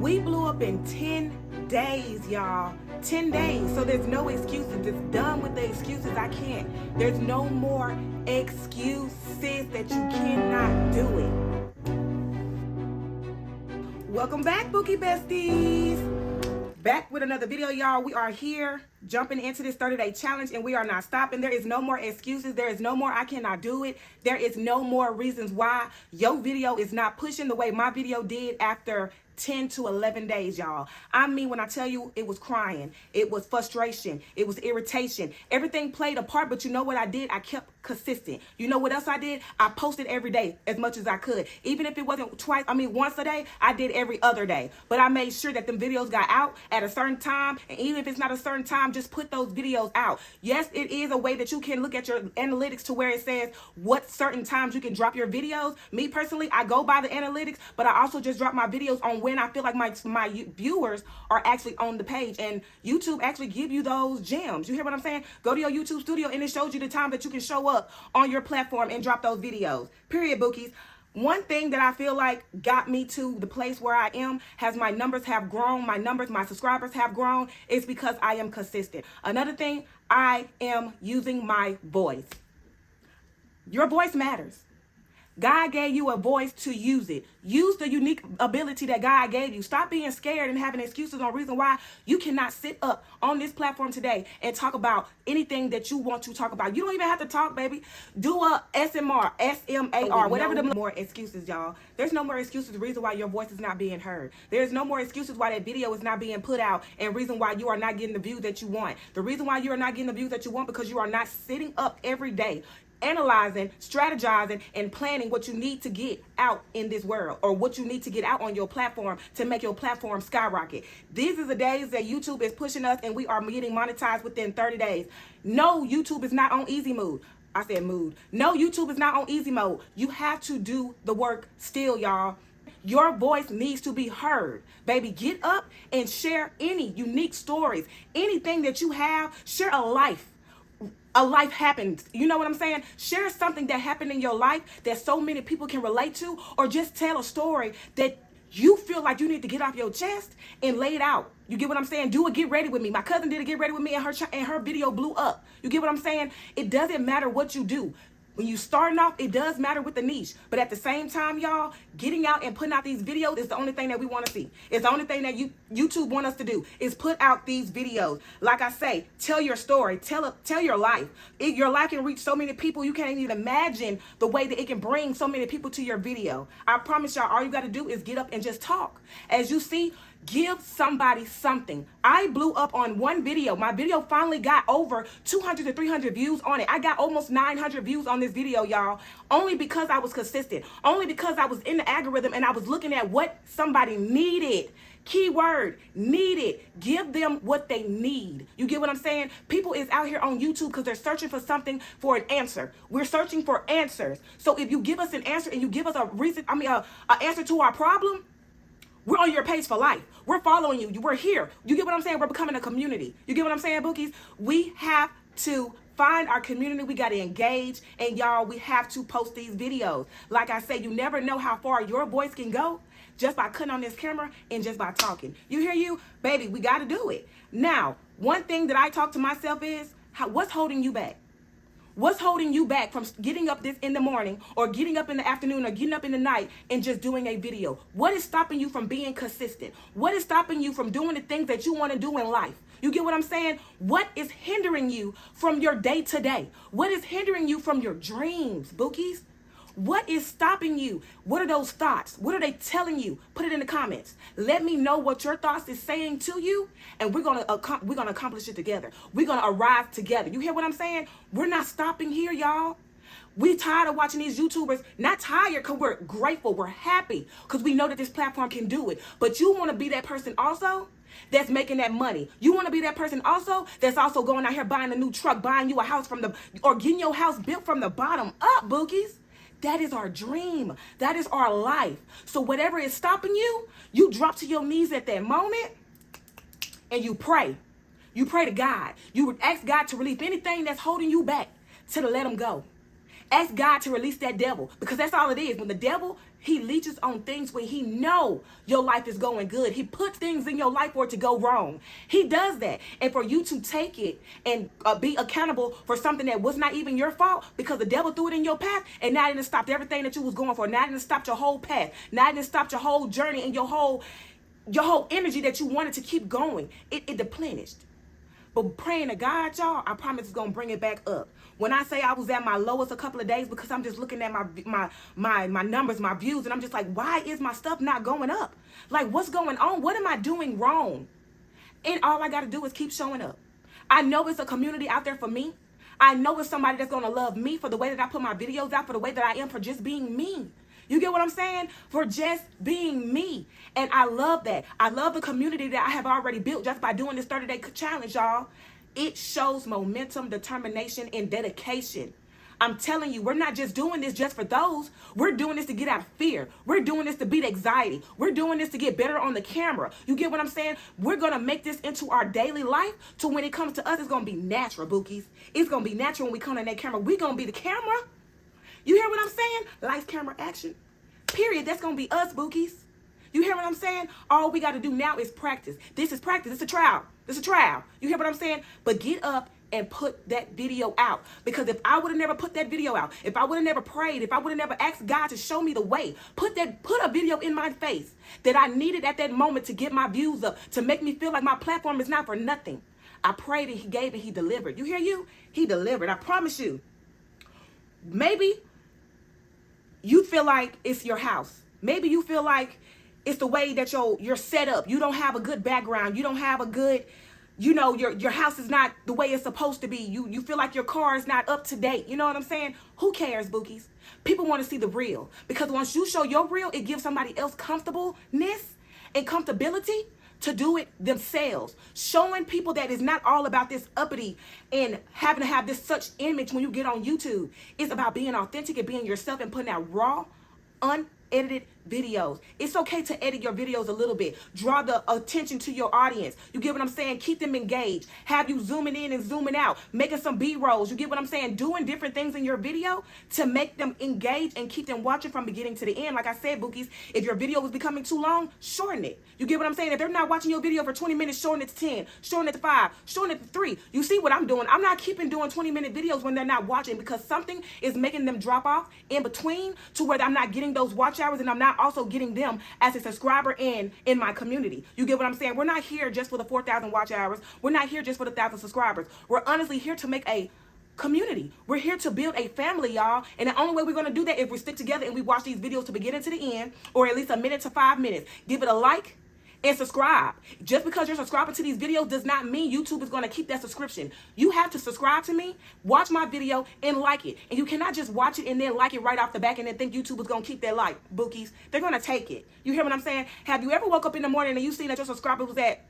We blew up in 10 days, y'all. 10 days. So there's no excuses. It's done with the excuses. I can't. There's no more excuses that you cannot do it. Welcome back, Bookie Besties. Back with another video, y'all. We are here jumping into this 30-day challenge, and we are not stopping. There is no more excuses. There is no more I cannot do it. There is no more reasons why your video is not pushing the way my video did after 10 to 11 days, y'all. I mean, when I tell you, it was crying, it was frustration, it was irritation. Everything played a part, but you know what I did? I kept consistent. You know what else I did? I posted every day as much as I could. Even if it wasn't once a day, I did every other day. But I made sure that them videos got out at a certain time, and even if it's not a certain time, just put those videos out. Yes, it is a way that you can look at your analytics to where it says what certain times you can drop your videos. Me personally, I go by the analytics, but I also just drop my videos on when I feel like my viewers are actually on the page, and YouTube actually give you those gems. You hear what I'm saying? Go to your YouTube studio and it shows you the time that you can show up on your platform and drop those videos. Period, Bookies. One thing that I feel like got me to the place where I am, has my numbers have grown, my subscribers have grown, is because I am consistent. Another thing, I am using my voice. Your voice matters. God gave you a voice to use it. Use the unique ability that God gave you. Stop being scared and having excuses on reason why you cannot sit up on this platform today and talk about anything that you want to talk about. You don't even have to talk, baby. Do a SMR, SMAR, whatever the more excuses, y'all. There's no more excuses. The reason why your voice is not being heard. There's no more excuses why that video is not being put out, and reason why you are not getting the views that you want. The reason why you are not getting the views that you want because you are not sitting up every day analyzing, strategizing, and planning what you need to get out in this world, or what you need to get out on your platform to make your platform skyrocket. These are the days that YouTube is pushing us, and we are getting monetized within 30 days. No, YouTube is not on easy mode. I said mood. No, YouTube is not on easy mode. You have to do the work still, y'all. Your voice needs to be heard. Baby, get up and share any unique stories. Anything that you have, share a life. A life happened. You know what I'm saying? Share something that happened in your life that so many people can relate to, or just tell a story that you feel like you need to get off your chest and lay it out. You get what I'm saying? Do a get ready with me. My cousin did a get ready with me, and her video blew up. You get what I'm saying? It doesn't matter what you do. When you starting off, it does matter with the niche. But at the same time, y'all, getting out and putting out these videos is the only thing that we want to see. It's the only thing that YouTube want us to do, is put out these videos. Like I say, tell your story. Tell your life. Your life can reach so many people. You can't even imagine the way that it can bring so many people to your video. I promise y'all, all you got to do is get up and just talk. As you see, give somebody something. I blew up on one video. My video finally got over 200 to 300 views on it. I got almost 900 views on this video, y'all. Only because I was consistent. Only because I was in the algorithm and I was looking at what somebody needed. Keyword, needed. Give them what they need. You get what I'm saying? People is out here on YouTube because they're searching for something, for an answer. We're searching for answers. So if you give us an answer and you give us an answer to our problem, we're on your page for life. We're following you. We're here. You get what I'm saying? We're becoming a community. You get what I'm saying, Bookies? We have to find our community. We got to engage. And y'all, we have to post these videos. Like I said, you never know how far your voice can go just by cutting on this camera and just by talking. You hear you? Baby, we got to do it. Now, one thing that I talk to myself is, what's holding you back? What's holding you back from getting up in the morning, or getting up in the afternoon, or getting up in the night and just doing a video? What is stopping you from being consistent? What is stopping you from doing the things that you want to do in life? You get what I'm saying? What is hindering you from your day-to-day? What is hindering you from your dreams, Bookies? What is stopping you? What are those thoughts? What are they telling you? Put it in the comments. Let me know what your thoughts is saying to you, and we're gonna accomplish it together. We're gonna arrive together. You hear what I'm saying? We're not stopping here, y'all. We tired of watching these YouTubers. Not tired because we're grateful. We're happy because we know that this platform can do it. But you want to be that person also that's making that money. You want to be that person also that's also going out here buying a new truck, buying you a house or getting your house built from the bottom up, Bookies. That is our dream. That is our life. So whatever is stopping you, you drop to your knees at that moment and you pray. You pray to God. You would ask God to release anything that's holding you back, to let him go. Ask God to release that devil, because that's all it is. When the devil He leeches on things when he know your life is going good. He puts things in your life for it to go wrong. He does that. And for you to take it and be accountable for something that was not even your fault because the devil threw it in your path, and now it done stopped everything that you was going for. Now it done stopped your whole path. Now it done stopped your whole journey and your whole energy that you wanted to keep going. It depleted. But praying to God, y'all, I promise it's going to bring it back up. When I say I was at my lowest a couple of days because I'm just looking at my numbers, my views, and I'm just like, why is my stuff not going up? Like, what's going on? What am I doing wrong? And all I got to do is keep showing up. I know it's a community out there for me. I know it's somebody that's going to love me for the way that I put my videos out, for the way that I am, for just being me. You get what I'm saying? For just being me. And I love that. I love the community that I have already built just by doing this 30-day challenge, y'all. It shows momentum, determination, and dedication. I'm telling you, we're not just doing this just for those. We're doing this to get out of fear. We're doing this to beat anxiety. We're doing this to get better on the camera. You get what I'm saying? We're going to make this into our daily life to when it comes to us, it's going to be natural, bookies. It's going to be natural when we come on that camera. We're going to be the camera. You hear what I'm saying? Lights, camera, action. Period. That's going to be us, bookies. You hear what I'm saying? All we got to do now is practice. This is practice. It's a trial. It's a trial. You hear what I'm saying? But get up and put that video out. Because if I would have never put that video out, if I would have never prayed, if I would have never asked God to show me the way, put a video in my face that I needed at that moment to get my views up, to make me feel like my platform is not for nothing. I prayed and he gave and he delivered. You hear you? He delivered. I promise you. Maybe you feel like it's your house. Maybe you feel like it's the way that you're set up. You don't have a good background. You don't have a good, your house is not the way it's supposed to be. You feel like your car is not up to date. You know what I'm saying? Who cares, bookies? People want to see the real. Because once you show your real, it gives somebody else comfortableness and comfortability to do it themselves. Showing people that it's not all about this uppity and having to have this such image when you get on YouTube. It's about being authentic and being yourself and putting out raw, unedited videos. It's okay to edit your videos a little bit. Draw the attention to your audience. You get what I'm saying? Keep them engaged. Have you zooming in and zooming out. Making some B-rolls. You get what I'm saying? Doing different things in your video to make them engage and keep them watching from beginning to the end. Like I said, bookies, if your video is becoming too long, shorten it. You get what I'm saying? If they're not watching your video for 20 minutes, shorten it to 10, shorten it to 5, shorten it to 3. You see what I'm doing? I'm not keeping doing 20-minute videos when they're not watching because something is making them drop off in between to where I'm not getting those watch hours and I'm not also getting them as a subscriber in my community. You get what I'm saying? We're not here just for the 4,000 watch hours. We're not here just for the 1,000 subscribers. We're honestly here to make a community. We're here to build a family, y'all. And the only way we're going to do that if we stick together and we watch these videos to beginning to the end, or at least a minute to 5 minutes. Give it a like and subscribe. Just because you're subscribing to these videos does not mean YouTube is going to keep that subscription. You have to subscribe to me, watch my video, and like it. And you cannot just watch it and then like it right off the back and then think YouTube is going to keep that like, bookies. They're going to take it. You hear what I'm saying? Have you ever woke up in the morning and you seen that your subscriber was at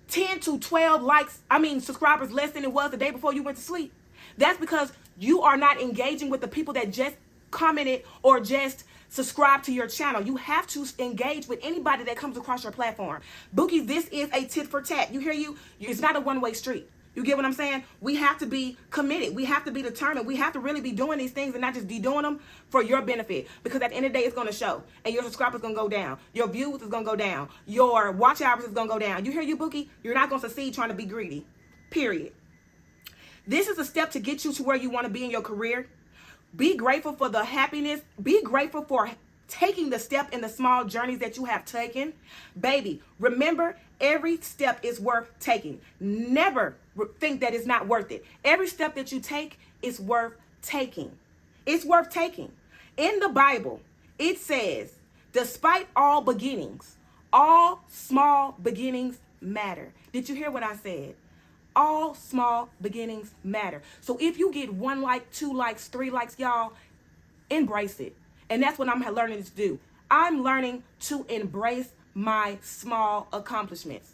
10 to 12 subscribers less than it was the day before you went to sleep? That's because you are not engaging with the people that just commented or just subscribe to your channel. You have to engage with anybody that comes across your platform. Bookies, this is a tit for tat. You hear you? It's not a one-way street. You get what I'm saying? We have to be committed. We have to be determined. We have to really be doing these things and not just be doing them for your benefit. Because at the end of the day, it's going to show. And your subscribers going to go down. Your views is going to go down. Your watch hours is going to go down. You hear you, Bookie? You're not going to succeed trying to be greedy. Period. This is a step to get you to where you want to be in your career. Be grateful for the happiness. Be grateful for taking the step in the small journeys that you have taken. Baby, remember, every step is worth taking. Never think that it's not worth it. Every step that you take is worth taking. It's worth taking. In the Bible, it says, despite all beginnings, all small beginnings matter. Did you hear what I said? All small beginnings matter. So if you get 1 like, 2 likes, 3 likes, y'all, embrace it. And that's what I'm learning to do. I'm learning to embrace my small accomplishments.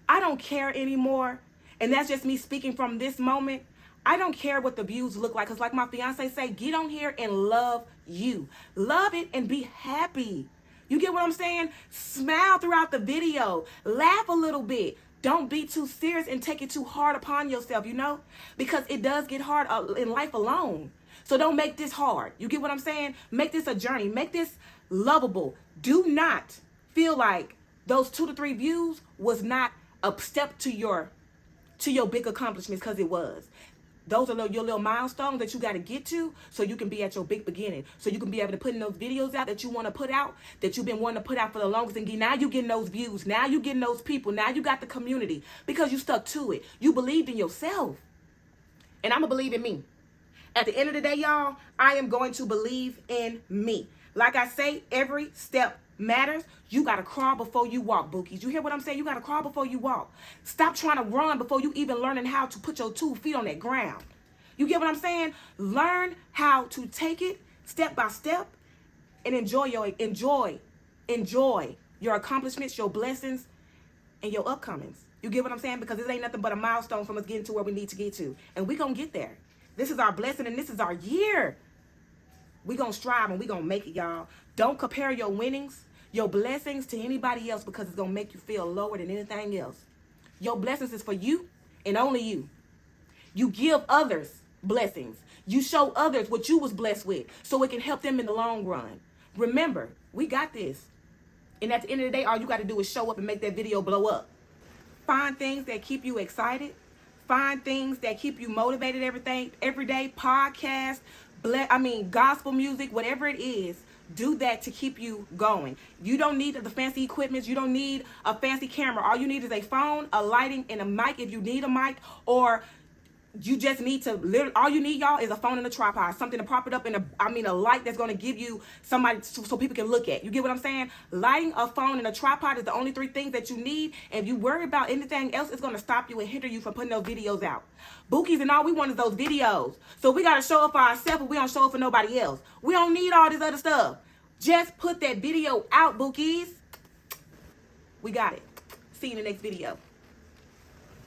I don't care anymore. And that's just me speaking from this moment. I don't care what the views look like. Because like my fiance say, get on here and love you. Love it and be happy. You get what I'm saying? Smile throughout the video. Laugh a little bit. Don't be too serious and take it too hard upon yourself, because it does get hard in life alone. So don't make this hard. You get what I'm saying? Make this a journey. Make this lovable. Do not feel like those 2 to 3 views was not a step to your big accomplishments, because it was. Those are your little milestones that you got to get to so you can be at your big beginning. So you can be able to put in those videos out that you want to put out, that you've been wanting to put out for the longest. And now you're getting those views. Now you're getting those people. Now you got the community because you stuck to it. You believed in yourself. And I'm going to believe in me. At the end of the day, y'all, I am going to believe in me. Like I say, every step matters. You got to crawl before you walk, Bookies. You hear what I'm saying? You got to crawl before you walk. Stop trying to run before you even learning how to put your 2 feet on that ground. You get what I'm saying? Learn how to take it step by step and enjoy your accomplishments, your blessings, and your upcomings. You get what I'm saying? Because this ain't nothing but a milestone from us getting to where we need to get to. And we going to get there. This is our blessing and this is our year. We going to strive and we going to make it, y'all. Don't compare your winnings, your blessings to anybody else, because it's going to make you feel lower than anything else. Your blessings is for you and only you. You give others blessings. You show others what you was blessed with so it can help them in the long run. Remember, we got this. And at the end of the day, all you got to do is show up and make that video blow up. Find things that keep you excited. Find things that keep you motivated every day. Podcast, gospel music, whatever it is. Do that to keep you going. You don't need the fancy equipment. You don't need a fancy camera. All you need is a phone, a lighting, and a mic if you need a mic. Or you just need to, all you need, y'all, is a phone and a tripod. Something to prop it up in a light that's going to give you somebody so people can look at. You get what I'm saying? Lighting, a phone, and a tripod is the only 3 things that you need. And if you worry about anything else, it's going to stop you and hinder you from putting those videos out. Bookies and all we want is those videos. So we got to show up for ourselves, but we don't show up for nobody else. We don't need all this other stuff. Just put that video out, Bookies. We got it. See you in the next video.